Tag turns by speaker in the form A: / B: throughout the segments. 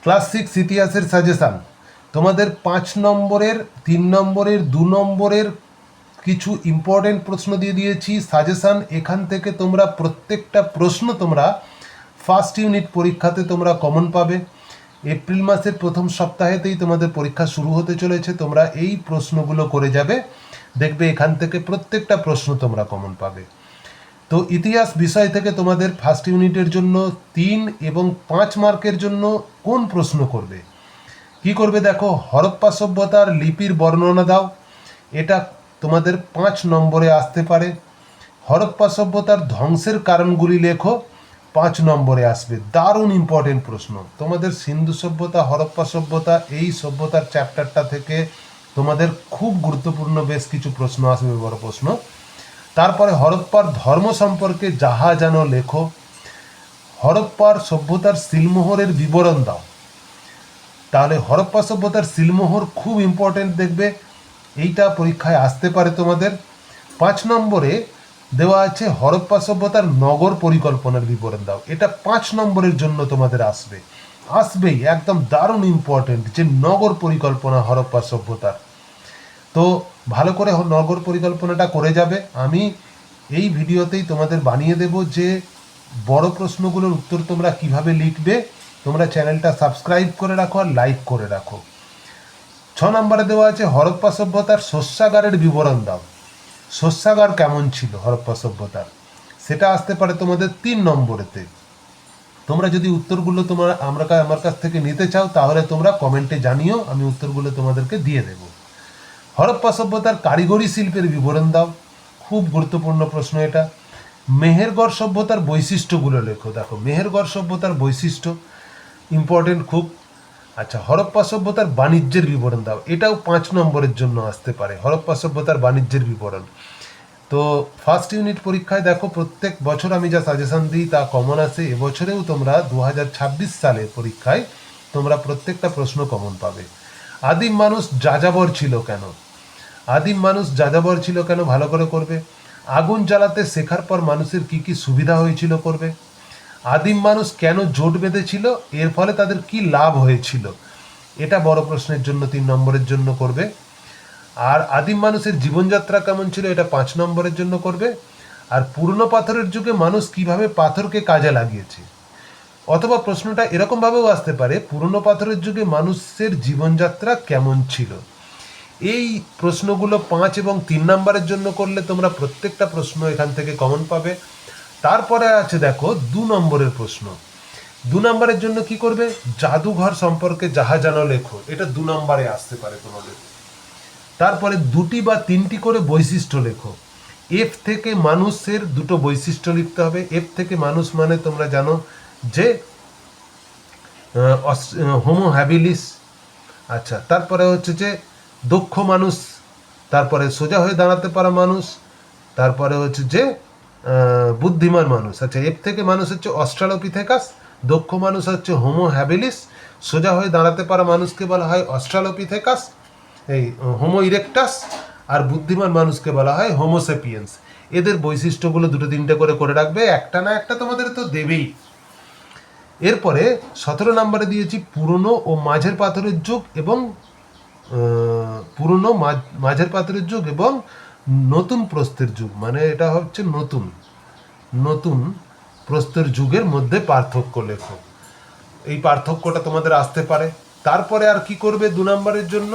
A: Class 6 ইতিহাসের suggestion তোমাদের 5 নম্বরের 3 নম্বরের 2 নম্বরের কিছু ইম্পর্টেন্ট প্রশ্ন দিয়ে দিয়েছি সাজেশান। এখান থেকে তোমরা প্রত্যেকটা প্রশ্ন তোমরা ফার্স্ট ইউনিট পরীক্ষাতে তোমরা কমন পাবে। এপ্রিল মাসের প্রথম সপ্তাহেতেই তোমাদের পরীক্ষা শুরু হতে চলেছে। তোমরা এই প্রশ্নগুলো করে যাবে, দেখবে এখান থেকে প্রত্যেকটা প্রশ্ন তোমরা কমন পাবে। তো ইতিহাস বিষয় থেকে তোমাদের ফার্স্ট ইউনিটের জন্য 3 এবং 5 মার্কের জন্য কোন প্রশ্ন করবে, কি করবে দেখো, হরপ্পা সভ্যতার লিপির বর্ণনা দাও। এটা তোমাদের 5 নম্বরে আসতে পারে। হরপ্পা সভ্যতার ধ্বংসের কারণগুলি লেখো, 5 নম্বরে আসবে। দারুণ ইম্পর্টেন্ট প্রশ্ন তোমাদের। সিন্ধু সভ্যতা, হরপ্পা সভ্যতা, এই সভ্যতার চ্যাপ্টারটা থেকে তোমাদের খুব গুরুত্বপূর্ণ বেশ কিছু প্রশ্ন আসবে, বড় প্রশ্ন। তারপরে হরপ্পার ধর্ম সম্পর্কে যাহা জানো লেখো। হরপ্পার সভ্যতার সিলমোহরের বিবরণ দাও। তাহলে হরপ্পা সভ্যতার সিলমোহর খুব ইম্পর্টেন্ট, দেখবে এইটা পরীক্ষায় আসতে পারে তোমাদের। 5 নম্বরে দেওয়া আছে হরপ্পা সভ্যতার নগর পরিকল্পনার বিবরণ দাও। এটা 5 নম্বরের জন্য তোমাদের আসবেই, একদম দারুণ ইম্পর্টেন্ট, যে নগর পরিকল্পনা হরপ্পা সভ্যতার। তো ভালো করে নগর পরিকল্পনাটা করে যাবে। আমি এই ভিডিওতেই তোমাদের বানিয়ে দেব যে বড় প্রশ্নগুলোর উত্তর তোমরা কিভাবে লিখবে। তোমরা চ্যানেলটা সাবস্ক্রাইব করে রাখো আর লাইক করে রাখো। 6 নম্বরে দেওয়া আছে হরপ্পা সভ্যতার শস্যাগারের বিবরণ দাও। শস্যাগার কেমন ছিল হরপ্পা সভ্যতার, সেটা আসতে পারে তোমাদের 3 নম্বরেতে। তোমরা যদি উত্তরগুলো আমার কাছ থেকে নিতে চাও তাহলে তোমরা কমেন্টে জানিও, আমি উত্তরগুলো তোমাদেরকে দিয়ে দেব। হরপ্পা সভ্যতার কারিগরি শিল্পের বিবরণ দাও, খুব গুরুত্বপূর্ণ প্রশ্ন এটা। মেহেরগড় সভ্যতার বৈশিষ্ট্যগুলো লেখো। দেখো মেহেরগড় সভ্যতার বৈশিষ্ট্য ইম্পর্টেন্ট খুব। আচ্ছা, হরপ্পা সভ্যতার বাণিজ্যের বিবরণ দাও। এটাও 5 নম্বরের জন্য আসতে পারে, হরপ্পা সভ্যতার বাণিজ্যের বিবরণ। তো ফার্স্ট ইউনিট পরীক্ষায় দেখো প্রত্যেক বছর আমি যা সাজেশন দিই তা কমন আসে। এবছরেও তোমরা 2026 সালের পরীক্ষায় তোমরা প্রত্যেকটা প্রশ্ন কমন পাবে। আদিম মানুষ যাযাবর ছিল কেন, আদিম মানুষ যাযাবর ছিল কেন ভালো করে করবে। আগুন জ্বালাতে শেখার পর মানুষের কি কি সুবিধা হয়েছিল করবে। আদিম মানুষ কেন জোট বেঁধেছিল, এর ফলে তাদের কি লাভ হয়েছিল, এটা বড় প্রশ্নের জন্য 3 নম্বরের জন্য করবে। আর আদিম মানুষের জীবনযাত্রা কেমন ছিল, এটা 5 নম্বরের জন্য করবে। আর পুরনো পাথরের যুগে মানুষ কিভাবে পাথরকে কাজে লাগিয়েছে। অথবা প্রশ্নটা এরকমভাবেও আসতে পারে, পুরনো পাথরের যুগে মানুষের জীবনযাত্রা কেমন ছিল। এই প্রশ্নগুলো 5 এবং 3 নম্বরের জন্য করলে তোমরা প্রত্যেকটা প্রশ্ন এখান থেকে কমন পাবে। তারপরে আছে দেখো 2 নম্বরের প্রশ্ন। 2 নম্বরের জন্য কি করবে, জাদুঘর সম্পর্কে যাহা জানো লেখো। এটা 2 নম্বরে আসতে পারে তোমাদের। তারপরে 2টি বা 3টি করে বৈশিষ্ট্য লেখো। এফ থেকে মানুষের 2টো বৈশিষ্ট্য লিখতে হবে। এফ থেকে মানুষ মানে তোমরা জানো যে হোমো হ্যাবিলিস। আচ্ছা, তারপরে হচ্ছে যে দক্ষ মানুষ, তারপরে সোজা হয়ে দাঁড়াতে পারা মানুষ, তারপরে হচ্ছে যে বুদ্ধিমান মানুষ। আচ্ছা, এর থেকে মানুষ হচ্ছে অস্ট্রালোপিথেকাস, দক্ষ মানুষ হচ্ছে হোমো হ্যাবিলিস, সোজা হয়ে দাঁড়াতে পারা মানুষকে বলা হয় অস্ট্রালোপিথেকাস, এই হোমো ইরেক্টাস, আর বুদ্ধিমান মানুষকে বলা হয় হোমোসেপিয়েন্স। এদের বৈশিষ্ট্যগুলো 2-3টে করে রাখবে, একটা না একটা তোমাদের তো দেবেই। এরপরে 17 নম্বরে দিয়েছি পুরনো ও মাঝের পাথরের যুগ এবং পুরনো মাঝের পাথরের যুগ এবং নতুন প্রস্তর যুগ, মানে এটা হচ্ছে নতুন প্রস্তর যুগের মধ্যে পার্থক্য লেখো। এই পার্থক্যটা তোমাদের আসতে পারে। তারপরে আর কি করবে 2 নম্বরের জন্য,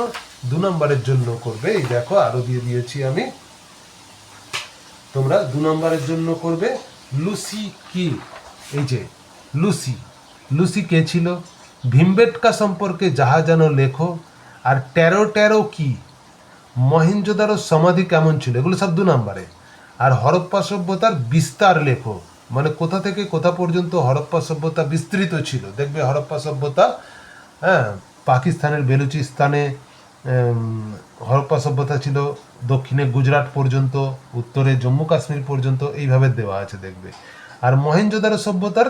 A: 2 নম্বরের জন্য করবে, এই দেখো আরো দিয়ে দিয়েছি আমি, তোমরা 2 নম্বরের জন্য করবে লুসি কি। এই যে লুসি কে ছিল, ভীমবেটকা সম্পর্কে যাহা জানো লেখো। আর টেরো কি, মহেঞ্জোদারো সমাধি কেমন ছিল, এগুলো সব 2 নম্বরে। আর হরপ্পা সভ্যতার বিস্তার লেখো, মানে কোথা থেকে কোথা পর্যন্ত হরপ্পা সভ্যতা বিস্তৃত ছিল। দেখবে হরপ্পা সভ্যতা পাকিস্তানের বেলুচিস্তানে হরপ্পা সভ্যতা ছিল, দক্ষিণে গুজরাট পর্যন্ত, উত্তরে জম্মু কাশ্মীর পর্যন্ত, এইভাবে দেওয়া আছে দেখবে। আর মহেঞ্জোদারো সভ্যতার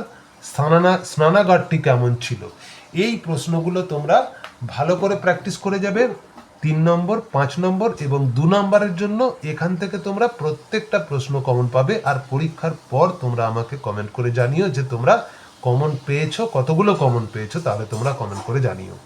A: স্নানাগারটি কেমন ছিল। এই প্রশ্নগুলো তোমরা ভালো করে প্র্যাকটিস করে যাবে। 3 নম্বর, 5 নম্বর এবং 2 নম্বরের জন্য এখান থেকে তোমরা প্রত্যেকটা প্রশ্ন কমন পাবে। আর পরীক্ষার পর তোমরা আমাকে কমেন্ট করে জানিও যে তোমরা কমন পেয়েছো, কতগুলো কমন পেয়েছো, তাহলে তোমরা কমেন্ট করে জানিও।